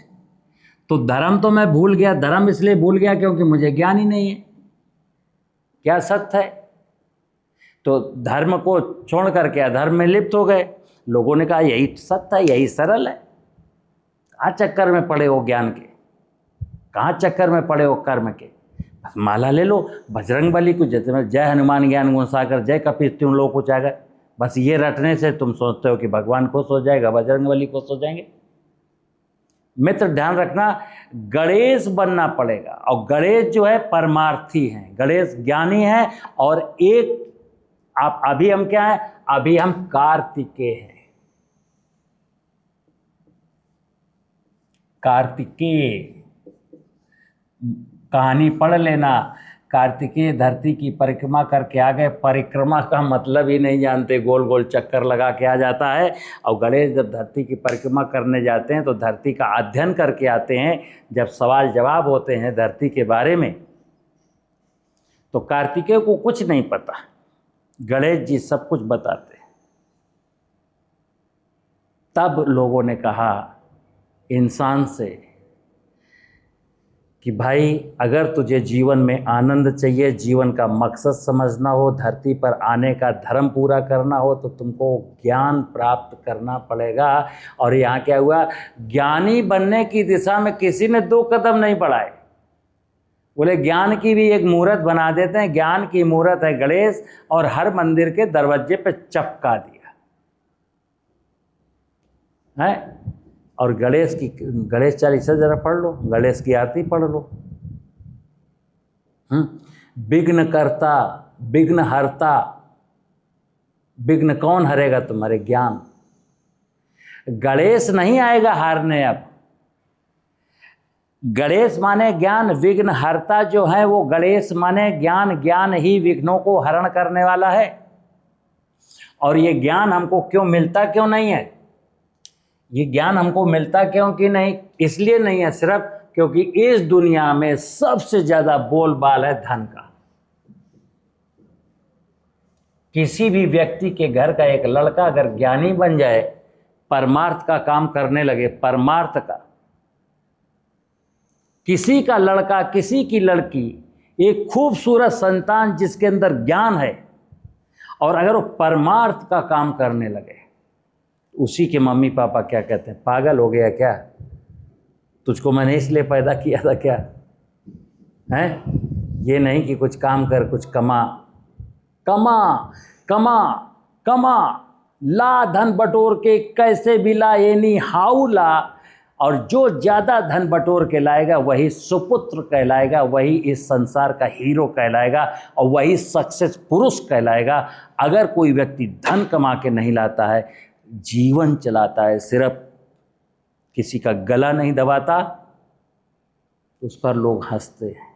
तो धर्म तो मैं भूल गया। धर्म इसलिए भूल गया क्योंकि मुझे ज्ञान ही नहीं है क्या सत्य है। तो धर्म को छोड़ करके अधर्म में लिप्त हो गए। लोगों ने कहा यही सत्य है, यही सरल है। कहाँ चक्कर में पड़े हो ज्ञान के, कहाँ चक्कर में पड़े हो कर्म के। बस माला ले लो, बजरंगबली को जय हनुमान ज्ञान गुण सागर, जय कपीस तिन लोक उजागर। बस ये रटने से तुम सोचते हो कि भगवान खुश हो जाएगा, बजरंगबली खुश हो जाएंगे। मित्र ध्यान रखना, गणेश बनना पड़ेगा। और गणेश जो है परमार्थी हैं, गणेश ज्ञानी हैं। और एक आप अभी हम क्या हैं? अभी हम कार्तिकेय हैं। कार्तिकेय कहानी पढ़ लेना। कार्तिकेय धरती की परिक्रमा करके आ गए। परिक्रमा का मतलब ही नहीं जानते, गोल गोल चक्कर लगा के आ जाता है। और गणेश जब धरती की परिक्रमा करने जाते हैं तो धरती का अध्ययन करके आते हैं। जब सवाल जवाब होते हैं धरती के बारे में तो कार्तिकेय को कुछ नहीं पता, गणेश जी सब कुछ बताते हैं। तब लोगों ने कहा इंसान से कि भाई अगर तुझे जीवन में आनंद चाहिए, जीवन का मकसद समझना हो, धरती पर आने का धर्म पूरा करना हो, तो तुमको ज्ञान प्राप्त करना पड़ेगा। और यहाँ क्या हुआ? ज्ञानी बनने की दिशा में किसी ने 2 कदम नहीं बढ़ाए। बोले ज्ञान की भी एक मूर्त बना देते हैं। ज्ञान की मूर्त है गणेश, और हर मंदिर के दरवाजे पे चपका दिया है। और गणेश चालीसा जरा पढ़ लो, गणेश की आरती पढ़ लो। विघ्न करता, विघ्न हरता। विघ्न कौन हरेगा? तुम्हारे ज्ञान। गणेश नहीं आएगा हारने। अब गणेश माने ज्ञान, विघ्न हरता जो है वो गणेश माने ज्ञान। ज्ञान ही विघ्नों को हरण करने वाला है। और ये ज्ञान हमको क्यों मिलता क्यों नहीं है? ये ज्ञान हमको मिलता क्यों कि नहीं? इसलिए नहीं है सिर्फ क्योंकि इस दुनिया में सबसे ज्यादा बोलबाल है धन का। किसी भी व्यक्ति के घर का एक लड़का अगर ज्ञानी बन जाए परमार्थ का काम करने लगे, परमार्थ का। किसी का लड़का, किसी की लड़की, एक खूबसूरत संतान जिसके अंदर ज्ञान है, और अगर वो परमार्थ का काम करने लगे, उसी के मम्मी पापा क्या कहते हैं, पागल हो गया क्या, तुझको मैंने इसलिए पैदा किया था क्या, हैं? ये नहीं कि कुछ काम कर, कुछ कमा, कमा कमा कमा, ला धन बटोर के, कैसे भी ला, ये नहीं हाउ ला। और जो ज़्यादा धन बटोर के लाएगा वही सुपुत्र कहलाएगा, वही इस संसार का हीरो कहलाएगा, और वही सक्सेस पुरुष कहलाएगा। अगर कोई व्यक्ति धन कमा के नहीं लाता है, जीवन चलाता है, सिर्फ किसी का गला नहीं दबाता, उस पर लोग हंसते हैं।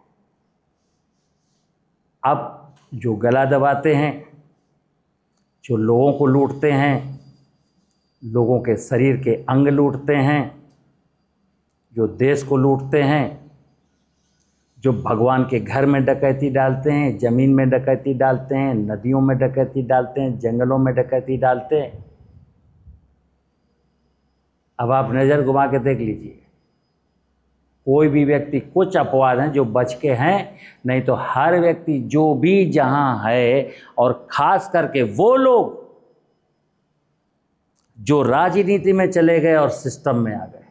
अब जो गला दबाते हैं, जो लोगों को लूटते हैं, लोगों के शरीर के अंग लूटते हैं, जो देश को लूटते हैं, जो भगवान के घर में डकैती डालते हैं, ज़मीन में डकैती डालते हैं, नदियों में डकैती डालते हैं, जंगलों में डकैती डालते हैं। अब आप नज़र घुमा के देख लीजिए, कोई भी व्यक्ति, कुछ अपवाद हैं जो बच के हैं, नहीं तो हर व्यक्ति जो भी जहां है, और खास करके वो लोग जो राजनीति में चले गए और सिस्टम में आ गए,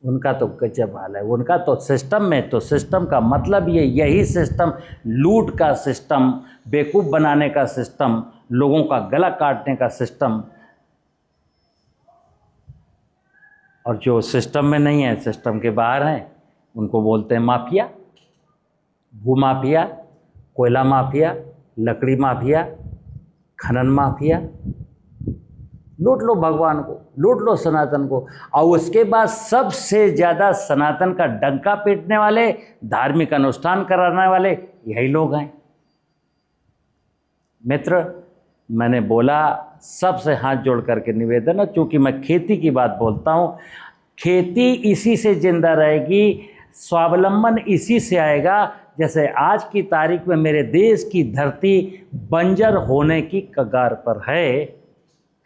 उनका तो गजब हाल है। उनका तो सिस्टम में, तो सिस्टम का मतलब ये, यही सिस्टम, लूट का सिस्टम, बेवकूफ़ बनाने का सिस्टम, लोगों का गला काटने का सिस्टम। और जो सिस्टम में नहीं है, सिस्टम के बाहर हैं, उनको बोलते हैं माफिया, भू माफिया, कोयला माफिया, लकड़ी माफिया, खनन माफिया। लूट लो भगवान को, लूट लो सनातन को, और उसके बाद सबसे ज़्यादा सनातन का डंका पीटने वाले, धार्मिक अनुष्ठान कराने वाले यही लोग हैं। मित्र, मैंने बोला, सबसे हाथ जोड़ करके निवेदन है, चूँकि मैं खेती की बात बोलता हूँ, खेती इसी से जिंदा रहेगी, स्वावलंबन इसी से आएगा। जैसे आज की तारीख में मेरे देश की धरती बंजर होने की कगार पर है।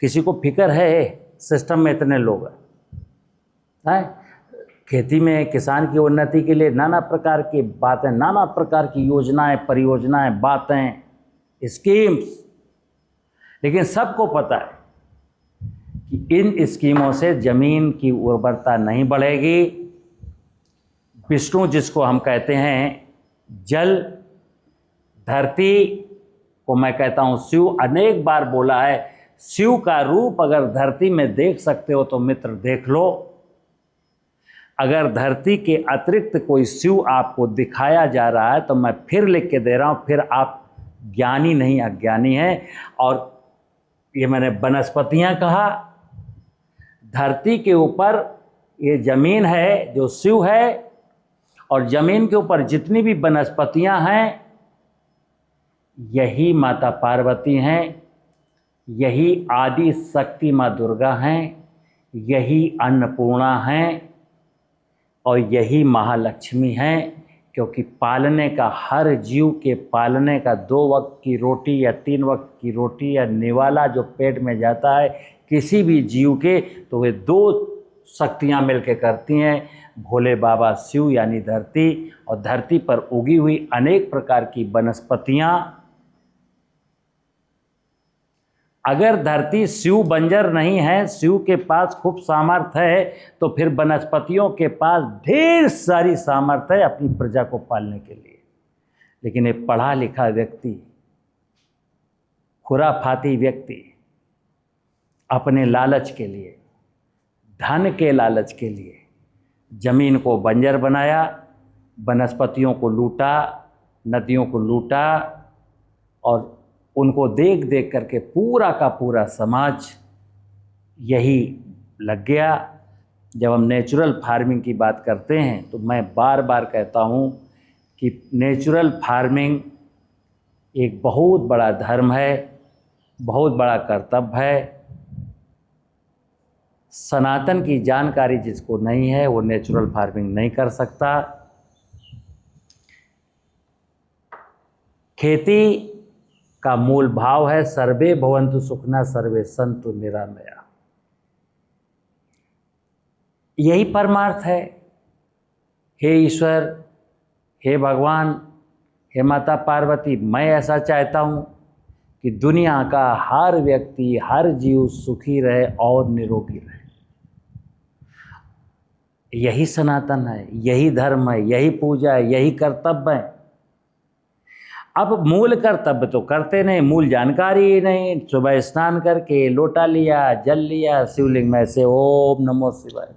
किसी को फिक्र है? सिस्टम में इतने लोग हैं, खेती में किसान की उन्नति के लिए नाना प्रकार की बातें, नाना प्रकार की योजनाएं, परियोजनाएं, बातें, स्कीम्स, लेकिन सबको पता है कि इन स्कीमों से ज़मीन की उर्वरता नहीं बढ़ेगी। विष्णु, जिसको हम कहते हैं जल, धरती को मैं कहता हूँ शिव, अनेक बार बोला है, शिव का रूप अगर धरती में देख सकते हो तो मित्र देख लो। अगर धरती के अतिरिक्त कोई शिव आपको दिखाया जा रहा है तो मैं फिर लिख के दे रहा हूँ, फिर आप ज्ञानी नहीं अज्ञानी हैं। और ये मैंने वनस्पतियाँ कहा, धरती के ऊपर ये ज़मीन है जो शिव है, और ज़मीन के ऊपर जितनी भी वनस्पतियाँ हैं यही माता पार्वती हैं, यही आदि शक्ति माँ दुर्गा हैं, यही अन्नपूर्णा हैं, और यही महालक्ष्मी हैं। क्योंकि पालने का, हर जीव के पालने का 2 वक्त की रोटी या 3 वक्त की रोटी या निवाला जो पेट में जाता है किसी भी जीव के, तो वे 2 शक्तियाँ मिलकर करती हैं, भोले बाबा शिव यानी धरती, और धरती पर उगी हुई अनेक प्रकार की वनस्पतियाँ। अगर धरती शिव बंजर नहीं है, शिव के पास खूब सामर्थ्य है, तो फिर वनस्पतियों के पास ढेर सारी सामर्थ्य है अपनी प्रजा को पालने के लिए। लेकिन एक पढ़ा लिखा व्यक्ति, खुराफाती व्यक्ति, अपने लालच के लिए, धन के लालच के लिए जमीन को बंजर बनाया, वनस्पतियों को लूटा, नदियों को लूटा, और उनको देख देख करके पूरा का पूरा समाज यही लग गया। जब हम नेचुरल फार्मिंग की बात करते हैं तो मैं बार बार कहता हूँ कि नेचुरल फार्मिंग एक बहुत बड़ा धर्म है, बहुत बड़ा कर्तव्य है। सनातन की जानकारी जिसको नहीं है वो नेचुरल फार्मिंग नहीं कर सकता। खेती का मूल भाव है सर्वे भवन्तु सुखिनः सर्वे सन्तु निरामया। यही परमार्थ है। हे ईश्वर, हे भगवान, हे माता पार्वती, मैं ऐसा चाहता हूँ कि दुनिया का हर व्यक्ति, हर जीव सुखी रहे और निरोगी रहे। यही सनातन है, यही धर्म है, यही पूजा है, यही कर्तव्य है। अब मूल कर्तव्य तो करते नहीं, मूल जानकारी ही नहीं। सुबह स्नान करके लोटा लिया, जल लिया, शिवलिंग में से ओम नमो शिवाय,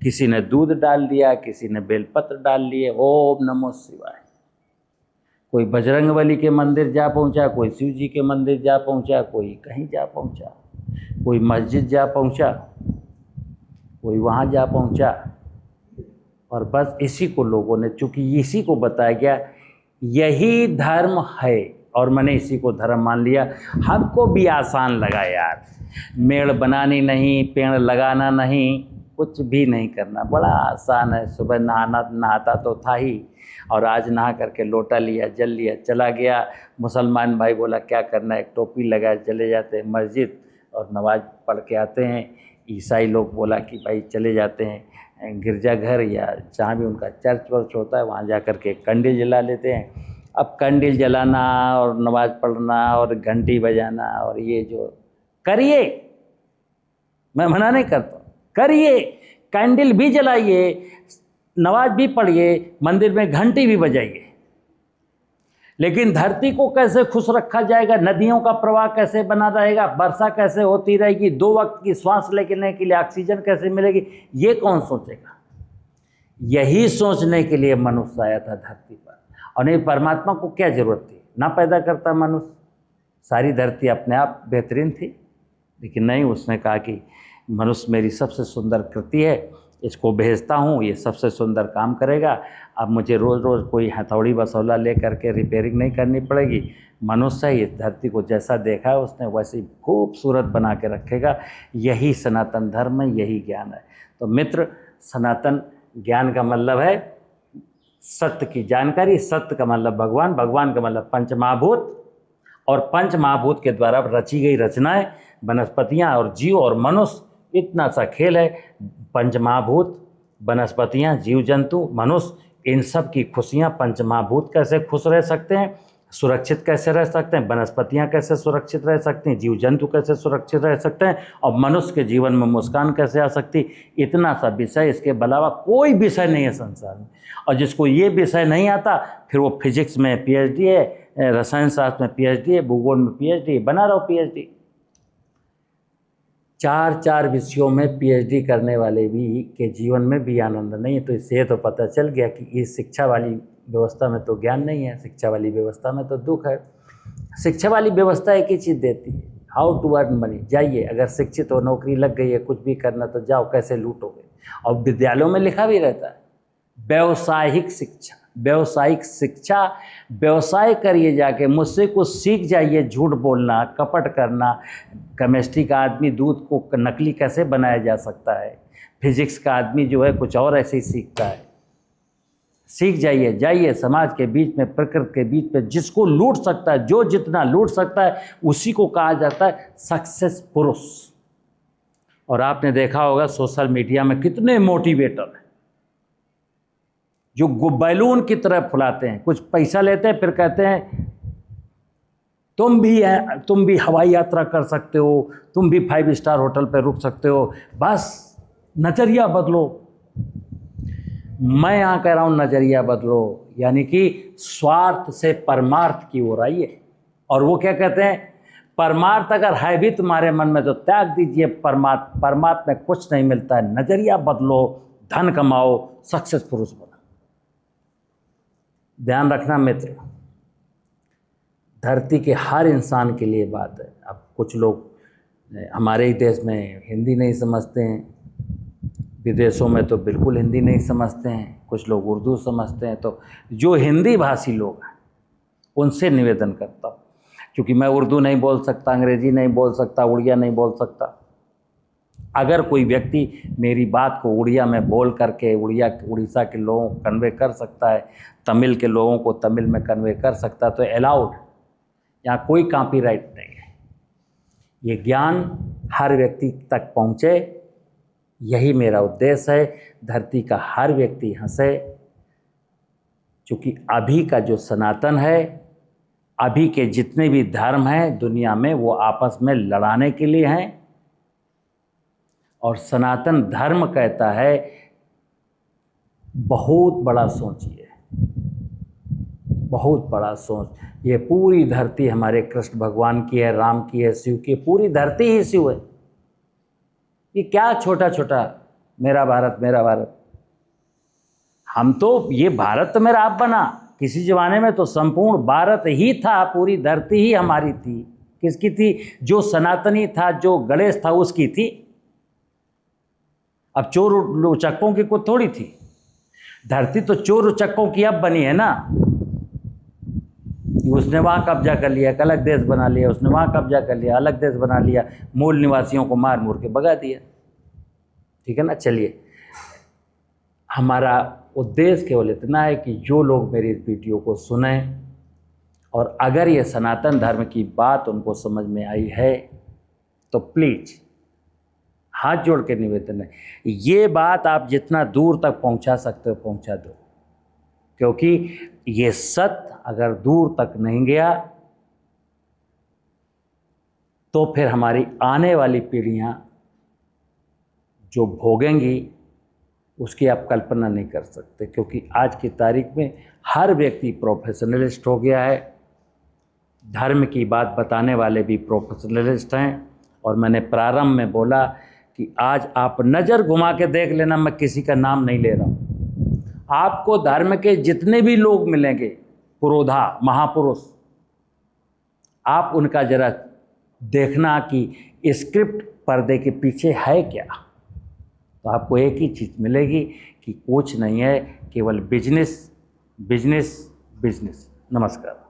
किसी ने दूध डाल दिया, किसी ने बेलपत्र डाल लिए, ओम नमो शिवाय। कोई बजरंगबली के मंदिर जा पहुंचा, कोई शिव जी के मंदिर जा पहुंचा, कोई कहीं जा पहुंचा, कोई मस्जिद जा पहुंचा, कोई वहाँ जा पहुंचा, और बस इसी को लोगों ने, चूंकि इसी को बताया गया यही धर्म है और मैंने इसी को धर्म मान लिया। हमको भी आसान लगा यार, मेड़ बनानी नहीं, पेड़ लगाना नहीं, कुछ भी नहीं करना, बड़ा आसान है। सुबह नहाता तो था ही, और आज नहा करके लोटा लिया, जल लिया, चला गया। मुसलमान भाई बोला क्या करना है, एक टोपी लगाए चले जाते हैं मस्जिद और नमाज पढ़ के आते हैं। ईसाई लोग बोला कि भाई चले जाते हैं गिरजाघर या जहाँ भी उनका चर्च वर्च होता है, वहाँ जा कर के कैंडल जला लेते हैं। अब कैंडल जलाना और नमाज पढ़ना और घंटी बजाना और ये जो करिए, मैं मना नहीं करता, करिए, कैंडल भी जलाइए, नमाज भी पढ़िए, मंदिर में घंटी भी बजाइए, लेकिन धरती को कैसे खुश रखा जाएगा, नदियों का प्रवाह कैसे बना रहेगा, वर्षा कैसे होती रहेगी, 2 वक्त की श्वास लेने के लिए ऑक्सीजन कैसे मिलेगी, ये कौन सोचेगा। यही सोचने के लिए मनुष्य आया था धरती पर। और नहीं, परमात्मा को क्या जरूरत थी, ना पैदा करता मनुष्य, सारी धरती अपने आप बेहतरीन थी। लेकिन नहीं, उसने कहा कि मनुष्य मेरी सबसे सुंदर कृति है, इसको भेजता हूँ, ये सबसे सुंदर काम करेगा। अब मुझे रोज़ रोज़ कोई हथौड़ी बसौला ले करके रिपेयरिंग नहीं करनी पड़ेगी। मनुष्य है, इस धरती को जैसा देखा है उसने वैसे ही खूबसूरत बना के रखेगा। यही सनातन धर्म है, यही ज्ञान है। तो मित्र, सनातन ज्ञान का मतलब है सत्य की जानकारी, सत्य का मतलब भगवान, भगवान का मतलब पंचमहाभूत, और पंचमहाभूत के द्वारा रची गई रचनाएं, वनस्पतियाँ और जीव और मनुष्य, इतना सा खेल है। पंचमहाभूत, वनस्पतियाँ, जीव जंतु, मनुष्य, इन सब की खुशियाँ, पंचमहाभूत कैसे खुश रह सकते हैं, सुरक्षित कैसे रह सकते हैं, वनस्पतियाँ कैसे सुरक्षित रह सकती हैं, जीव जंतु कैसे सुरक्षित रह सकते हैं, और मनुष्य के जीवन में मुस्कान कैसे आ सकती, इतना सा विषय, इसके अलावा कोई विषय नहीं है संसार में। और जिसको ये विषय नहीं आता, फिर वो फिजिक्स में PhD है, रसायन शास्त्र में PhD है, भूगोल में PhD, बना रहो PhD। 4 विषयों में PhD करने वाले भी के जीवन में भी आनंद नहीं है। तो इससे तो पता चल गया कि इस शिक्षा वाली व्यवस्था में तो ज्ञान नहीं है, शिक्षा वाली व्यवस्था में तो दुख है। शिक्षा वाली व्यवस्था एक ही चीज़ देती है, हाउ टू अर्न मनी। जाइए, अगर शिक्षित हो, नौकरी लग गई है, कुछ भी करना तो जाओ, कैसे लूटोगे। और विद्यालयों में लिखा भी रहता है व्यावसायिक शिक्षा, व्यावसायिक शिक्षा, व्यवसाय करिए, जाके मुझसे कुछ सीख जाइए, झूठ बोलना, कपट करना। केमिस्ट्री का आदमी दूध को नकली कैसे बनाया जा सकता है, फिजिक्स का आदमी जो है कुछ और ऐसे ही सीखता है। सीख जाइए, जाइए समाज के बीच में, प्रकृति के बीच में, जिसको लूट सकता है, जो जितना लूट सकता है, उसी को कहा जाता है सक्सेस पुरुष। और आपने देखा होगा सोशल मीडिया में कितने मोटिवेटर हैं जो बैलून की तरह फुलाते हैं, कुछ पैसा लेते हैं, फिर कहते हैं तुम भी हवाई यात्रा कर सकते हो, तुम भी 5 स्टार होटल पर रुक सकते हो, बस नज़रिया बदलो। मैं यहाँ कह रहा हूँ नज़रिया बदलो, यानी कि स्वार्थ से परमार्थ की ओर आइए। और वो क्या कहते हैं, परमार्थ अगर है भी तुम्हारे मन में तो त्याग दीजिए, परमार्थ में कुछ नहीं मिलता है। नज़रिया बदलो, धन कमाओ, सक्सेस पुरुष बनो। ध्यान रखना मित्र, धरती के हर इंसान के लिए बात है। अब कुछ लोग हमारे ही देश में हिंदी नहीं समझते हैं, विदेशों में तो बिल्कुल हिंदी नहीं समझते हैं, कुछ लोग उर्दू समझते हैं। तो जो हिंदी भाषी लोग हैं उनसे निवेदन करता हूँ, क्योंकि मैं उर्दू नहीं बोल सकता, अंग्रेजी नहीं बोल सकता, उड़िया नहीं बोल सकता। अगर कोई व्यक्ति मेरी बात को उड़िया में बोल करके उड़ीसा के लोगों को कन्वे कर सकता है, तमिल के लोगों को तमिल में कन्वे कर सकता है, तो अलाउड, यहाँ कोई कॉपीराइट नहीं है। ये ज्ञान हर व्यक्ति तक पहुँचे, यही मेरा उद्देश्य है। धरती का हर व्यक्ति हंसे, क्योंकि अभी का जो सनातन है, अभी के जितने भी धर्म हैं दुनिया में, वो आपस में लड़ाने के लिए हैं। और सनातन धर्म कहता है बहुत बड़ा सोचिए, बहुत बड़ा सोच। ये पूरी धरती हमारे कृष्ण भगवान की है, राम की है, शिव की है, पूरी धरती ही शिव है। ये क्या छोटा छोटा मेरा भारत मेरा भारत। हम तो, ये भारत तो मेरा आप बना, किसी ज़माने में तो संपूर्ण भारत ही था, पूरी धरती ही हमारी थी। किसकी थी? जो सनातनी था, जो गणेश था, उसकी थी। अब चोर उचक्कों की कोई थोड़ी थी। धरती तो चोर उचक्कों की अब बनी है ना। उसने वहाँ कब्जा कर लिया, अलग देश बना लिया, उसने वहाँ कब्जा कर लिया, अलग देश बना लिया, मूल निवासियों को मार मूर के भगा दिया। ठीक है ना। चलिए, हमारा उद्देश्य केवल इतना है कि जो लोग मेरी इस वीडियो को सुने और अगर ये सनातन धर्म की बात उनको समझ में आई है तो प्लीज़ हाथ जोड़ के निवेदन है, ये बात आप जितना दूर तक पहुंचा सकते हो पहुंचा दो। क्योंकि ये सत्य अगर दूर तक नहीं गया तो फिर हमारी आने वाली पीढ़ियां जो भोगेंगी उसकी आप कल्पना नहीं कर सकते। क्योंकि आज की तारीख में हर व्यक्ति प्रोफेशनलिस्ट हो गया है, धर्म की बात बताने वाले भी प्रोफेशनलिस्ट हैं। और मैंने प्रारंभ में बोला कि आज आप नज़र घुमा के देख लेना, मैं किसी का नाम नहीं ले रहा हूँ, आपको धर्म के जितने भी लोग मिलेंगे, पुरोधा, महापुरुष, आप उनका जरा देखना कि स्क्रिप्ट पर्दे के पीछे है क्या। तो आपको एक ही चीज़ मिलेगी कि कुछ नहीं है, केवल बिजनेस बिजनेस बिजनेस। नमस्कार।